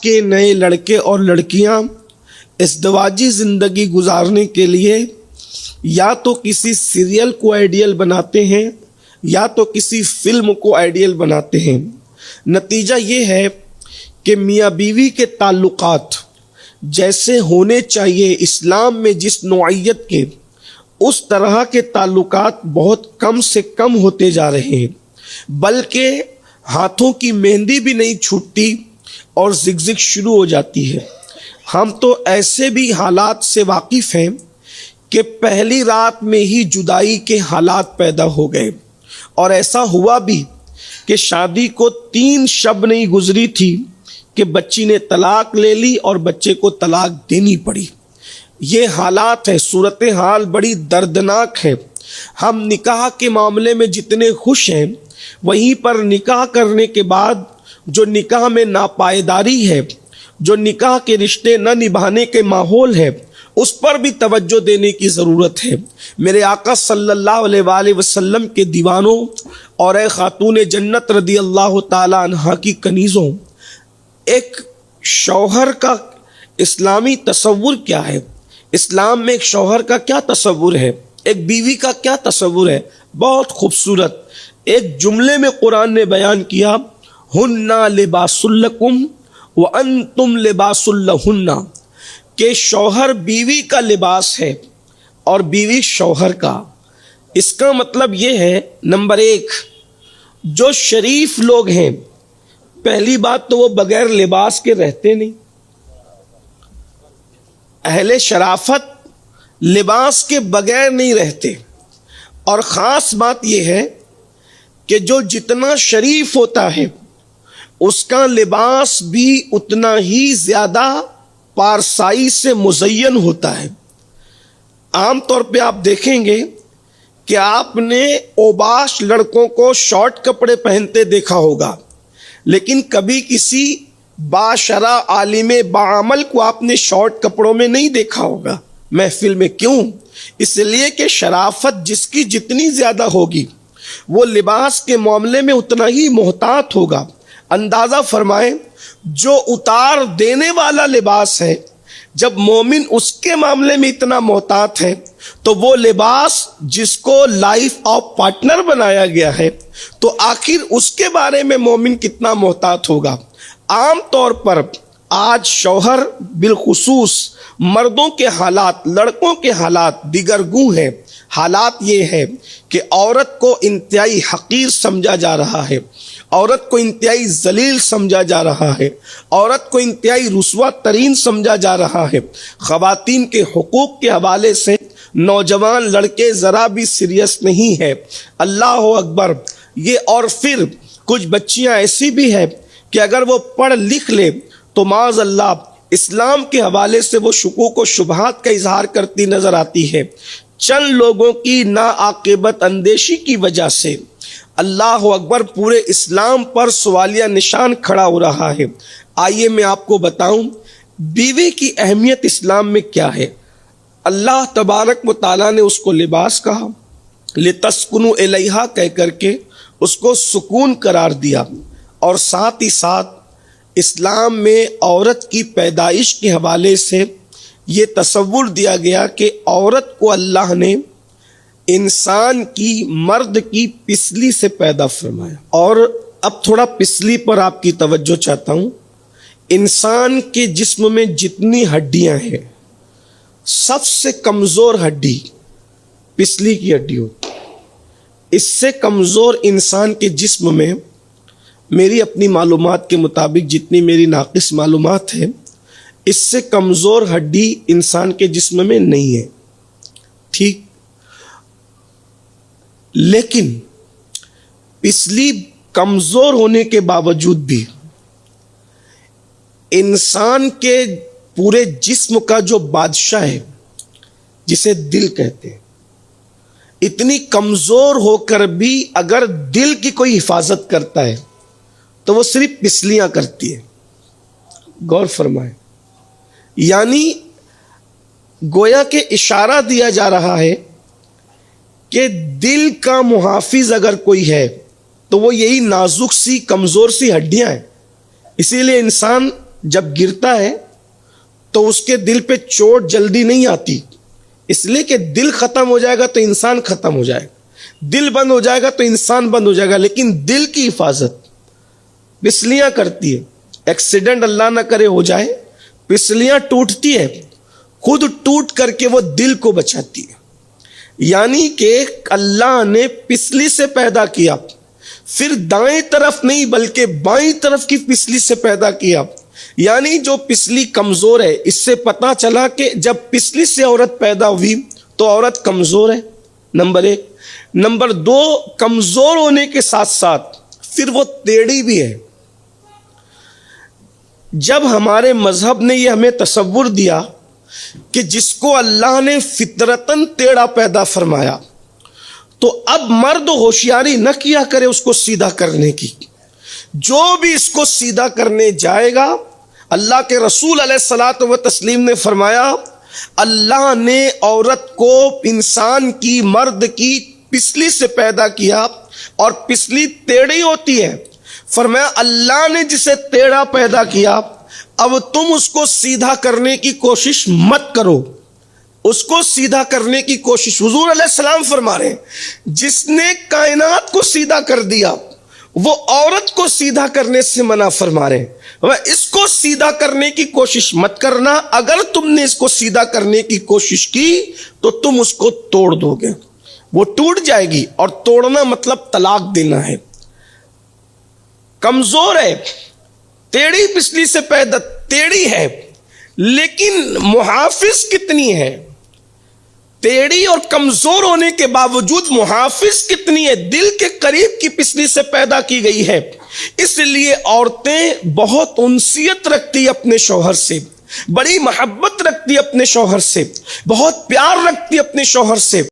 کے نئے لڑکے اور لڑکیاں ازدواجی زندگی گزارنے کے لیے یا تو کسی سیریل کو آئیڈیل بناتے ہیں یا تو کسی فلم کو آئیڈیل بناتے ہیں۔ نتیجہ یہ ہے کہ میاں بیوی کے تعلقات جیسے ہونے چاہیے اسلام میں جس نوعیت کے، اس طرح کے تعلقات بہت کم سے کم ہوتے جا رہے ہیں، بلکہ ہاتھوں کی مہندی بھی نہیں چھوٹتی اور زگزگ شروع ہو جاتی ہے۔ ہم تو ایسے بھی حالات سے واقف ہیں کہ پہلی رات میں ہی جدائی کے حالات پیدا ہو گئے، اور ایسا ہوا بھی کہ شادی کو 3 شب نہیں گزری تھی کہ بچی نے طلاق لے لی اور بچے کو طلاق دینی پڑی۔ یہ حالات ہے، صورتحال بڑی دردناک ہے۔ ہم نکاح کے معاملے میں جتنے خوش ہیں، وہیں پر نکاح کرنے کے بعد جو نکاح میں ناپائیداری ہے، جو نکاح کے رشتے نہ نبھانے کے ماحول ہے، اس پر بھی توجہ دینے کی ضرورت ہے۔ میرے آقا صلی اللہ علیہ وآلہ وسلم کے دیوانوں اور اے خاتون جنت رضی اللہ تعالی عنہا کی کنیزوں، ایک شوہر کا اسلامی تصور کیا ہے؟ اسلام میں ایک شوہر کا کیا تصور ہے؟ ایک بیوی کا کیا تصور ہے؟ بہت خوبصورت ایک جملے میں قرآن نے بیان کیا، ہن لباس لکم وانتم لباس لہن، کہ شوہر بیوی کا لباس ہے اور بیوی شوہر کا۔ اس کا مطلب یہ ہے، نمبر 1، جو شریف لوگ ہیں، پہلی بات تو وہ بغیر لباس کے رہتے نہیں۔ اہل شرافت لباس کے بغیر نہیں رہتے، اور خاص بات یہ ہے کہ جو جتنا شریف ہوتا ہے اس کا لباس بھی اتنا ہی زیادہ پارسائی سے مزین ہوتا ہے۔ عام طور پہ آپ دیکھیں گے کہ آپ نے اوباش لڑکوں کو شارٹ کپڑے پہنتے دیکھا ہوگا، لیکن کبھی کسی باشرع عالم بعمل کو آپ نے شارٹ کپڑوں میں نہیں دیکھا ہوگا محفل میں۔ کیوں؟ اس لیے کہ شرافت جس کی جتنی زیادہ ہوگی وہ لباس کے معاملے میں اتنا ہی محتاط ہوگا۔ اندازہ فرمائیں، جو اتار دینے والا لباس ہے، جب مومن اس کے معاملے میں اتنا محتاط ہے، تو وہ لباس جس کو لائف آف پارٹنر بنایا گیا ہے، تو آخر اس کے بارے میں مومن کتنا محتاط ہوگا۔ عام طور پر آج شوہر بالخصوص مردوں کے حالات، لڑکوں کے حالات دیگر گوں ہیں۔ حالات یہ ہے کہ عورت کو انتہائی حقیر سمجھا جا رہا ہے، عورت کو انتہائی ذلیل سمجھا جا رہا ہے، عورت کو انتہائی رسوا ترین سمجھا جا رہا ہے۔ خواتین کے حقوق کے حوالے سے نوجوان لڑکے ذرا بھی سیریس نہیں ہے۔ اللہ اکبر۔ یہ اور پھر کچھ بچیاں ایسی بھی ہیں کہ اگر وہ پڑھ لکھ لے تو معاذ اللہ اسلام کے حوالے سے وہ شکوک و شبہات کا اظہار کرتی نظر آتی ہے، چند لوگوں کی ناعاقبت اندیشی کی وجہ سے۔ اللہ اکبر، پورے اسلام پر سوالیہ نشان کھڑا ہو رہا ہے۔ آئیے میں آپ کو بتاؤں بیوی کی اہمیت اسلام میں کیا ہے۔ اللہ تبارک و تعالیٰ نے اس کو لباس کہا، لِتَسْكُنُوا إِلَيْهَا کہہ کر کے اس کو سکون قرار دیا، اور ساتھ ہی ساتھ اسلام میں عورت کی پیدائش کے حوالے سے یہ تصور دیا گیا کہ عورت کو اللہ نے انسان کی، مرد کی پسلی سے پیدا فرمایا۔ اور اب تھوڑا پسلی پر آپ کی توجہ چاہتا ہوں۔ انسان کے جسم میں جتنی ہڈیاں ہیں، سب سے کمزور ہڈی پسلی کی ہڈی ہوتی ہے۔ اس سے کمزور انسان کے جسم میں، میری اپنی معلومات کے مطابق جتنی میری ناقص معلومات ہے، اس سے کمزور ہڈی انسان کے جسم میں نہیں ہے، ٹھیک؟ لیکن پسلی کمزور ہونے کے باوجود بھی انسان کے پورے جسم کا جو بادشاہ ہے، جسے دل کہتے ہیں، اتنی کمزور ہو کر بھی اگر دل کی کوئی حفاظت کرتا ہے تو وہ صرف پسلیاں کرتی ہے۔ غور فرمائیں، یعنی گویا کہ اشارہ دیا جا رہا ہے کہ دل کا محافظ اگر کوئی ہے تو وہ یہی نازک سی کمزور سی ہڈیاں ہیں۔ اسی لیے انسان جب گرتا ہے تو اس کے دل پہ چوٹ جلدی نہیں آتی، اس لیے کہ دل ختم ہو جائے گا تو انسان ختم ہو جائے گا، دل بند ہو جائے گا تو انسان بند ہو جائے گا، لیکن دل کی حفاظت پسلیاں کرتی ہے۔ ایکسیڈنٹ اللہ نہ کرے ہو جائے، پسلیاں ٹوٹتی ہے، خود ٹوٹ کر کے وہ دل کو بچاتی ہے۔ یعنی کہ اللہ نے پسلی سے پیدا کیا، پھر دائیں طرف نہیں بلکہ بائیں طرف کی پسلی سے پیدا کیا، یعنی جو پسلی کمزور ہے، اس سے پتا چلا کہ جب پسلی سے عورت پیدا ہوئی تو عورت کمزور ہے، نمبر 1۔ نمبر 2، کمزور ہونے کے ساتھ ساتھ پھر وہ ٹیڑھی بھی ہے۔ جب ہمارے مذہب نے یہ ہمیں تصور دیا کہ جس کو اللہ نے فطرتاً ٹیڑھا پیدا فرمایا، تو اب مرد ہوشیاری نہ کیا کرے اس کو سیدھا کرنے کی، جو بھی اس کو سیدھا کرنے جائے گا، اللہ کے رسول علیہ الصلوۃ والتسلیم نے فرمایا اللہ نے عورت کو انسان کی، مرد کی پسلی سے پیدا کیا، اور پسلی ٹیڑھی ہوتی ہے۔ فرمایا اللہ نے جسے ٹیڑھا پیدا کیا، اب تم اس کو سیدھا کرنے کی کوشش مت کرو، اس کو سیدھا کرنے کی کوشش۔ حضور علیہ السلام فرما رہے ہیں جس نے کائنات کو سیدھا کر دیا وہ عورت کو سیدھا کرنے سے منع فرما رہے ہیں، اس کو سیدھا کرنے کی کوشش مت کرنا، اگر تم نے اس کو سیدھا کرنے کی کوشش کی تو تم اس کو توڑ دو گے، وہ ٹوٹ جائے گی، اور توڑنا مطلب طلاق دینا ہے۔ کمزور ہے، ٹیڑھی پسلی سے پیدا، ٹیڑھی ہے، لیکن محافظ کتنی ہے؟ ٹیڑھی اور کمزور ہونے کے باوجود محافظ کتنی ہے؟ دل کے قریب کی پسلی سے پیدا کی گئی ہے۔ اس لیے عورتیں بہت انسیت رکھتی اپنے شوہر سے، بڑی محبت رکھتی اپنے شوہر سے، بہت پیار رکھتی اپنے شوہر سے۔